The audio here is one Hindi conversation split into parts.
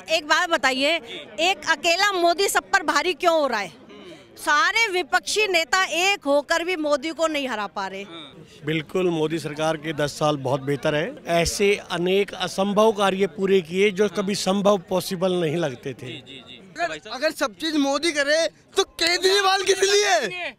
एक बात बताइए, एक अकेला मोदी सब पर भारी क्यों हो रहा है? सारे विपक्षी नेता एक होकर भी मोदी को नहीं हरा पा रहे। बिल्कुल, मोदी सरकार के 10 साल बहुत बेहतर है। ऐसे अनेक असंभव कार्य पूरे किए जो कभी संभव पॉसिबल नहीं लगते थे। अगर सब चीज मोदी करे तो केजरीवाल किस लिए?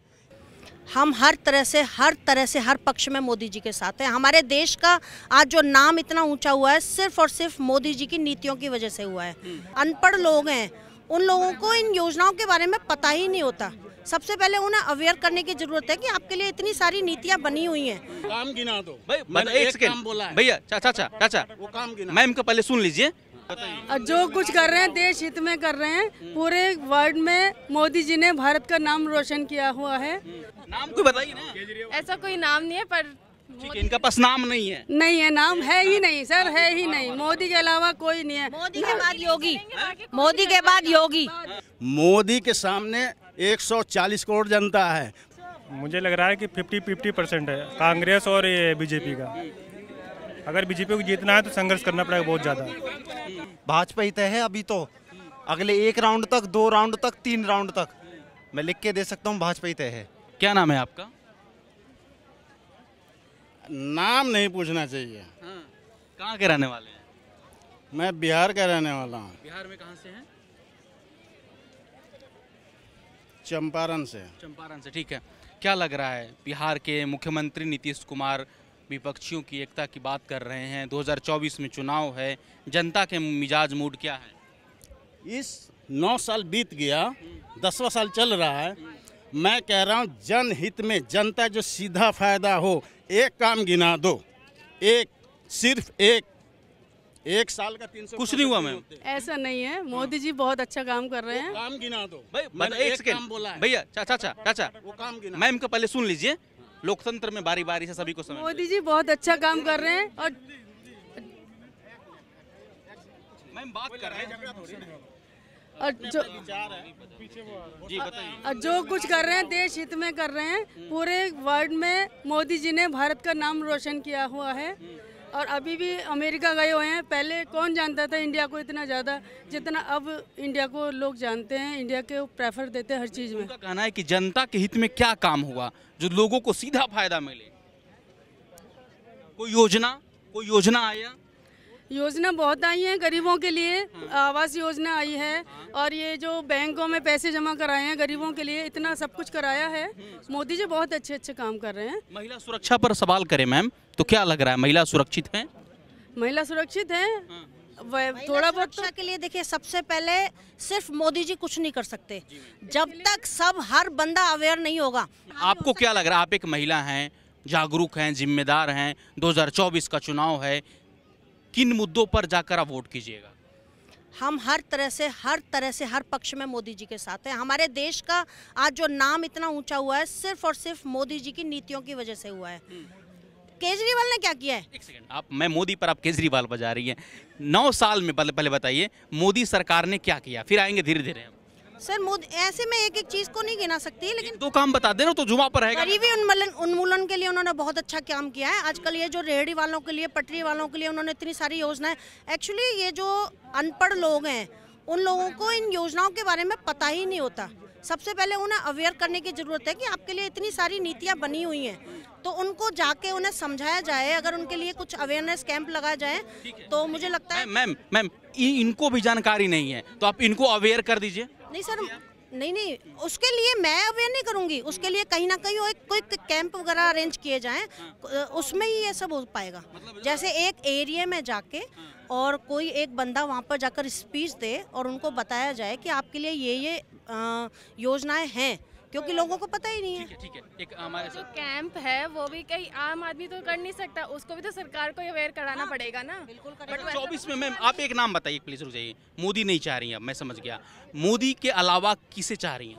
हम हर तरह से हर पक्ष में मोदी जी के साथ हैं। हमारे देश का आज जो नाम इतना ऊंचा हुआ है सिर्फ और सिर्फ मोदी जी की नीतियों की वजह से हुआ है। अनपढ़ लोग हैं, उन लोगों को इन योजनाओं के बारे में पता ही नहीं होता। सबसे पहले उन्हें अवेयर करने की जरूरत है कि आपके लिए इतनी सारी नीतियां बनी हुई हैं। काम गिना दो मैंने एक सेकंड भैया, चाचा वो काम गिना। मैम का पहले सुन लीजिए। जो कुछ कर रहे हैं देश हित में कर रहे हैं। पूरे वर्ल्ड में मोदी जी ने भारत का नाम रोशन किया हुआ है। नाम कोई बताइए ना। ऐसा कोई नाम नहीं है, पर ठीक है, इनका पास नाम नहीं है। नहीं है, नाम है ही नहीं सर, है ही नहीं। मोदी के अलावा कोई नहीं है। मोदी के बाद योगी, मोदी के बाद योगी। मोदी के सामने 140 करोड़ जनता है। मुझे लग रहा है कि 50-50% है कांग्रेस और ये बीजेपी का। अगर बीजेपी को जीतना है तो संघर्ष करना पड़ेगा बहुत ज़्यादा। भाजपा ही तय है अभी तो। अगले 1 राउंड तक, 2 राउंड तक, 3 राउंड तक मैं लिख के दे सकता हूँ, भाजपा ही तय है। क्या नाम है आपका? नाम नहीं पूछना चाहिए। कहाँ के रहने वाले हैं? मैं बिहार का रहने वाला हूँ। बिहार में कहाँ से हैं? चंपारण से। चंपारण से, ठीक है। क्या लग रहा है, बिहार के मुख्यमंत्री नीतीश कुमार विपक्षियों की एकता की बात कर रहे हैं, 2024 में चुनाव है, जनता के मिजाज मूड क्या है? इस 9 साल बीत गया, 10वां साल चल रहा है। मैं कह रहा हूँ जनहित में जनता जो सीधा फायदा हो, एक काम गिना दो। एक, सिर्फ एक साल का 300 कुछ नहीं हुआ मैम। ऐसा नहीं है, मोदी जी बहुत अच्छा काम कर रहे हैं। काम गिना दो मैंने एक सेकंड भैया, चाचा वो काम गिना। मैम का पहले सुन लीजिए। लोकतंत्र में बारी बारी से सभी को समय। मोदी जी बहुत अच्छा काम कर रहे हैं और मैम बात कर रहे हैं जी, बताइए। और जो कुछ कर रहे हैं देश हित में कर रहे हैं। पूरे वर्ल्ड में मोदी जी ने भारत का नाम रोशन किया हुआ है। और अभी भी अमेरिका गए हुए हैं। पहले कौन जानता था इंडिया को इतना ज़्यादा जितना अब इंडिया को लोग जानते हैं। इंडिया के प्रेफर देते हैं हर चीज़ में। उनका कहना है कि जनता के हित में क्या काम हुआ जो लोगों को सीधा फायदा मिले। कोई योजना आया? योजना बहुत आई है गरीबों के लिए। आवास योजना आई है और ये जो बैंकों में पैसे जमा कराए हैं गरीबों के लिए, इतना सब कुछ कराया है। मोदी जी बहुत अच्छे काम कर रहे हैं। महिला सुरक्षा पर सवाल करें मैम तो क्या लग रहा है, महिला सुरक्षित है? महिला सुरक्षित है थोड़ा बहुत सुरक्षा के लिए। देखिए, सबसे पहले सिर्फ मोदी जी कुछ नहीं कर सकते जब तक सब हर बंदा अवेयर नहीं होगा। आपको क्या लग रहा है, आप एक महिला हैं, जागरूक हैं, जिम्मेदार हैं, 2024 का चुनाव है, किन मुद्दों पर जाकर आप वोट कीजिएगा? हम हर तरह से हर पक्ष में मोदी जी के साथ हैं। हमारे देश का आज जो नाम इतना ऊंचा हुआ है सिर्फ और सिर्फ मोदी जी की नीतियों की वजह से हुआ है। केजरीवाल ने क्या किया है? एक सेकंड, मैं मोदी पर आप केजरीवाल बजा रही हैं। 9 साल में पहले बताइए मोदी सरकार ने क्या किया, फिर आएंगे धीरे धीरे। सर, मोदी ऐसे में एक चीज को नहीं गिना सकती, लेकिन 2 काम बता दे रहा तो जुमा पर रहेगा। गरीबी उन्मूलन के लिए उन्होंने बहुत अच्छा काम किया है। आजकल ये जो रेहड़ी वालों के लिए, पटरी वालों के लिए उन्होंने इतनी सारी योजनाएं। एक्चुअली ये जो अनपढ़ लोग हैं उन लोगों को इन योजनाओं के बारे में पता ही नहीं होता। सबसे पहले उन्हें अवेयर करने की जरूरत है कि आपके लिए इतनी सारी नीतियां बनी हुई हैं, तो उनको जाके उन्हें समझाया जाए। अगर उनके लिए कुछ अवेयरनेस कैंप लगाया जाए तो मुझे लगता है। मैम इनको भी जानकारी नहीं है तो आप इनको अवेयर कर दीजिए। नहीं सर, नहीं, उसके लिए मैं अवेयर नहीं करूंगी। उसके लिए कहीं ना कहीं कोई कैंप वगैरह अरेंज किए जाएं, उसमें ही ये सब हो पाएगा। जैसे एक एरिया में जाके और कोई एक बंदा वहाँ पर जाकर स्पीच दे और उनको बताया जाए कि आपके लिए ये योजनाएं हैं, क्योंकि लोगों को पता ही नहीं है। ठीक है। एक हमारे जो कैंप है वो भी कहीं आम आदमी तो कर नहीं सकता, उसको भी तो सरकार को अवेयर कराना पड़ेगा ना। बिल्कुल बट 24 में मैम आप एक नाम बताइए प्लीज, रुक जाइए। मोदी नहीं चाह रही हैं, अब मैं समझ गया। मोदी के अलावा किसे चाह रही हैं?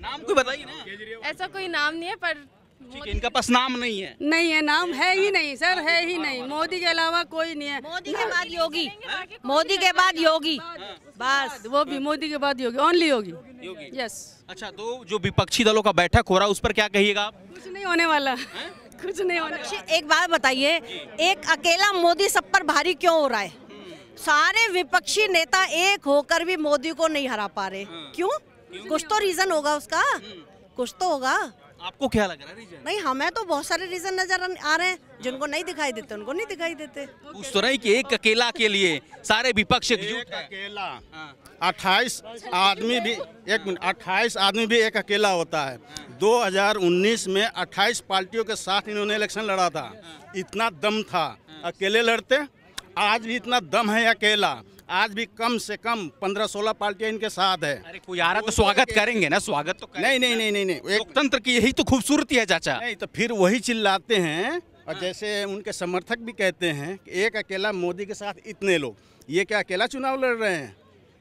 नाम कोई बताइए ना। ऐसा कोई नाम नहीं है, पर ठीक है, इनका पास नाम नहीं है। नहीं है, नाम है ही नहीं सर, है ही नहीं। मोदी के अलावा कोई नहीं है। मोदी के बाद योगी, मोदी के बाद योगी, बस वो भी मोदी के बाद योगी, ओनली योगी। यस। अच्छा, तो जो विपक्षी दलों का बैठक हो रहा है उस पर क्या कहिएगा आप? कुछ नहीं होने वाला, कुछ नहीं होने। एक बात बताइए, एक अकेला मोदी सब पर भारी क्यों हो रहा है? सारे विपक्षी नेता एक होकर भी मोदी को नहीं हरा पा रहे। क्यों? कुछ तो रीजन होगा उसका, कुछ तो होगा। आपको क्या लग रहा है रीजन? नहीं, हमें तो बहुत सारे रीजन नजर आ रहे हैं, जिनको नहीं दिखाई देते उनको नहीं दिखाई देते। उस तरह की एक अकेला के लिए सारे विपक्ष एकजुट है। अकेला 28 आदमी भी 28 आदमी भी एक अकेला होता है। 2019 में 28 पार्टियों के साथ इन्होंने इलेक्शन लड़ा था। इतना दम था, अकेले लड़ते। आज भी इतना दम है अकेला। आज भी कम से कम 15-16 पार्टियां इनके साथ है। अरे कोई आ रहा तो स्वागत करेंगे ना, स्वागत तो करेंगे। नहीं, लोकतंत्र की यही तो खूबसूरती है चाचा। नहीं तो फिर वही चिल्लाते हैं, और जैसे उनके समर्थक भी कहते हैं कि एक अकेला मोदी के साथ इतने लोग। ये क्या अकेला चुनाव लड़ रहे हैं?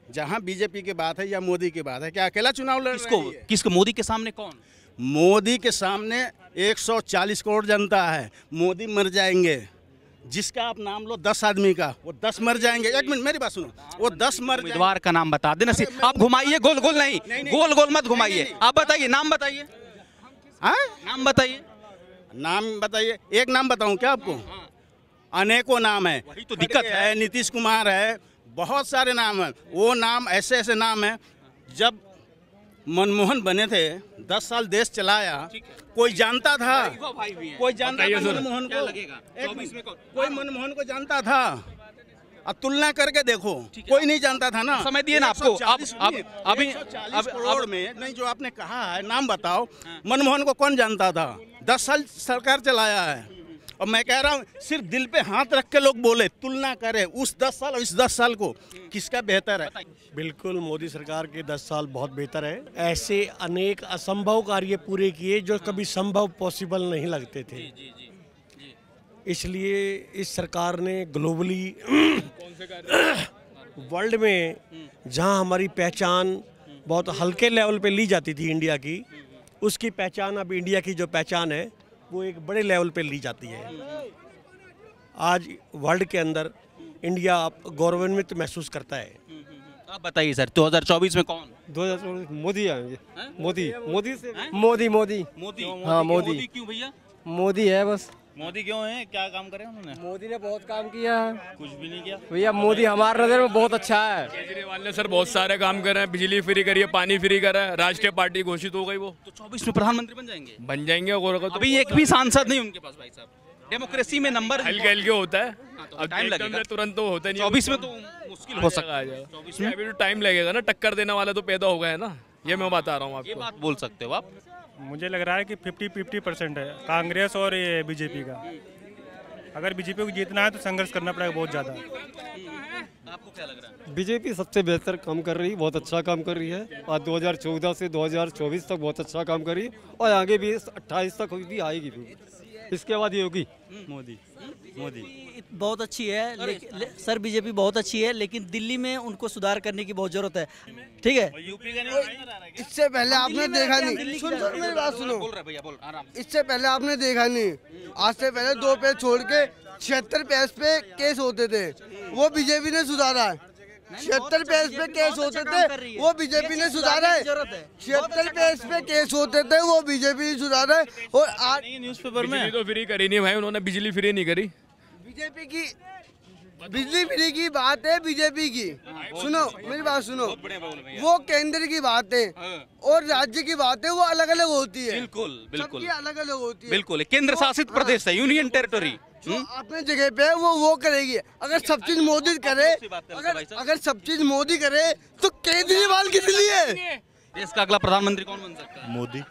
जहां बीजेपी की बात है या मोदी की बात है, क्या अकेला चुनाव लड़ रहे हैं? किसको? मोदी के सामने कौन? मोदी के सामने 140 करोड़ जनता है। मोदी मर जाएंगे। जिसका आप नाम लो 10 आदमी का, वो 10 मर जाएंगे। एक मिनट मेरी बात सुनो, वो 10 मर जाएंगे। उम्मीदवार का नाम बता देना। आप घुमाइए, गोल गोल नहीं, गोल गोल मत घुमाइए। आप बताइए, नाम बताइए। हाँ, नाम बताइए। नाम बताइए। एक नाम बताऊं क्या आपको? अनेकों नाम है। वही तो दिक्कत है। नीतीश कुमार है, बहुत सारे नाम है। वो नाम ऐसे ऐसे नाम है। जब मनमोहन बने थे, 10 साल देश चलाया, कोई जानता था? कोई जानता था मनमोहन को? कोई मनमोहन को जानता था? अब तुलना करके देखो, कोई नहीं जानता था ना। समय दिए ना आपको। अभी 140 करोड़ में नहीं, जो आपने कहा है नाम बताओ। मनमोहन को कौन जानता था? 10 साल सरकार चलाया है। और मैं कह रहा हूँ, सिर्फ दिल पे हाथ रख के लोग बोले, तुलना करें उस 10 साल और इस 10 साल को, किसका बेहतर है? बिल्कुल मोदी सरकार के 10 साल बहुत बेहतर है। ऐसे अनेक असंभव कार्य पूरे किए जो कभी संभव पॉसिबल नहीं लगते थे। इसलिए इस सरकार ने ग्लोबली वर्ल्ड में जहां हमारी पहचान बहुत हल्के लेवल पे ली जाती थी इंडिया की, उसकी पहचान अब इंडिया की जो पहचान है वो एक बड़े लेवल पे ली जाती है। आज वर्ल्ड के अंदर इंडिया गौरवान्वित महसूस करता है। आप बताइए सर, 2024 में कौन? 2024 मोदी आएंगे। मोदी से मोदी। हाँ, मोदी। क्यों भैया? मोदी है बस। मोदी क्यों है? क्या काम करे उन्होंने? मोदी ने बहुत काम किया है। कुछ भी नहीं किया भैया। मोदी हमारे नजर में बहुत अच्छा है। केजरीवाल ने सर बहुत सारे काम कर रहे हैं। बिजली फ्री करी है, पानी फ्री करा है, राष्ट्रीय पार्टी घोषित हो गई। वो तो 24 में प्रधानमंत्री बन जाएंगे। और अभी एक भी सांसद नहीं उनके पास भाई साहब। डेमोक्रेसी में नंबर हल्के होता है। अब टाइम लगेगा। तुरंत तो होता नहीं। 24 में तो मुश्किल हो सकता है। 24 में अभी तो टाइम लगेगा ना। टक्कर देने वाला तो पैदा हो गया है ना। ये मैं बता रहा हूँ आपको। ये बात बोल सकते हो आप? मुझे लग रहा है कि 50-50% है कांग्रेस और ये बीजेपी का। अगर बीजेपी को जीतना है तो संघर्ष करना पड़ेगा बहुत ज़्यादा। आपको क्या लग रहा है? बीजेपी सबसे बेहतर काम कर रही है, बहुत अच्छा काम कर रही है। और 2014 से 2024 तक बहुत अच्छा काम कर रही है, और आगे भी 28 तक भी आएगी भी। इसके बाद ये होगी मोदी। बहुत अच्छी है सर, बीजेपी बहुत अच्छी है, लेकिन दिल्ली में उनको सुधार करने की बहुत जरूरत है। ठीक है। इससे पहले आपने देखा नहीं, सुन मेरी बात सुनो। इससे पहले आपने देखा नहीं, आज से पहले 2 पेज छोड़ के 76 पेज पे केस होते थे, वो बीजेपी ने सुधारा है। 76 पेज पे केस होते थे, वो बीजेपी ने सुधारा है। 76 पेज पे केस होते थे, वो बीजेपी ने सुधारा है। और आज न्यूज़पेपर में तो फ्री करी नहीं भाई उन्होंने, बिजली फ्री नहीं करी। बीजेपी की बिजली फ्री की बात है, बीजेपी की। सुनो मेरी बात सुनो, वो केंद्र की बात है और राज्य की बात है, वो अलग अलग होती है। बिल्कुल अलग अलग होती है। बिल्कुल केंद्र शासित प्रदेश है, यूनियन टेरिटोरी। जो अपने जगह पे वो करेगी। अगर सब चीज मोदी करे, अगर सब चीज मोदी करे तो केजरीवाल किस लिए? देश का अगला प्रधानमंत्री कौन बन सकता है? मोदी।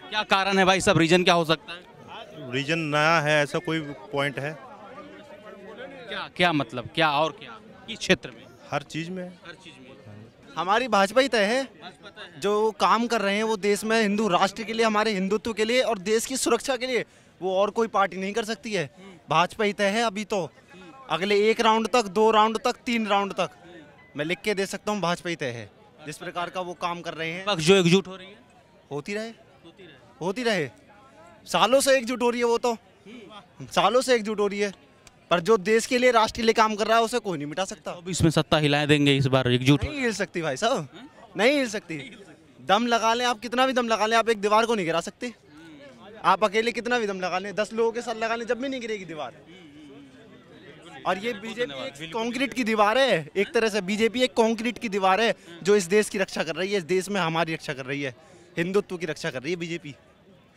क्या कारण है भाई साहब? रीजन क्या हो सकता है? रीजन नया है, ऐसा कोई पॉइंट है? क्या मतलब क्या और क्या? किस क्षेत्र में? हर चीज में। हमारी भाजपा ही तय है। जो काम कर रहे हैं वो देश में हिंदू राष्ट्र के लिए, हमारे हिंदुत्व के लिए और देश की सुरक्षा के लिए, वो और कोई पार्टी नहीं कर सकती है। भाजपा ही तय है। अभी तो अगले 1 राउंड तक, 2 राउंड तक, 3 राउंड तक मैं लिख के दे सकता हूँ। भाजपा ही तय है। जिस प्रकार का वो काम कर रहे हैं, जो एकजुट हो रही है, होती रहे। सालों से एकजुट हो रही है, वो तो सालों से एकजुट हो रही है। पर जो देश के लिए, राष्ट्र के लिए काम कर रहा है, उसे कोई नहीं मिटा सकता। अब इसमें सत्ता हिलाए देंगे इस बार एकजुट? नहीं हिल सकती भाई साहब, नहीं हिल सकती। दम लगा लें आप, कितना भी दम लगा लें, आप एक दीवार को नहीं गिरा सकते। आप अकेले कितना भी दम लगा लें, 10 लोगों के साथ लगा लें, जब भी नहीं गिरेगी दीवार। और ये बीजेपी एक कंक्रीट की दीवार है, एक तरह से बीजेपी एक कंक्रीट की दीवार है जो इस देश की रक्षा कर रही है, इस देश में हमारी रक्षा कर रही है, हिंदुत्व की रक्षा कर रही है बीजेपी।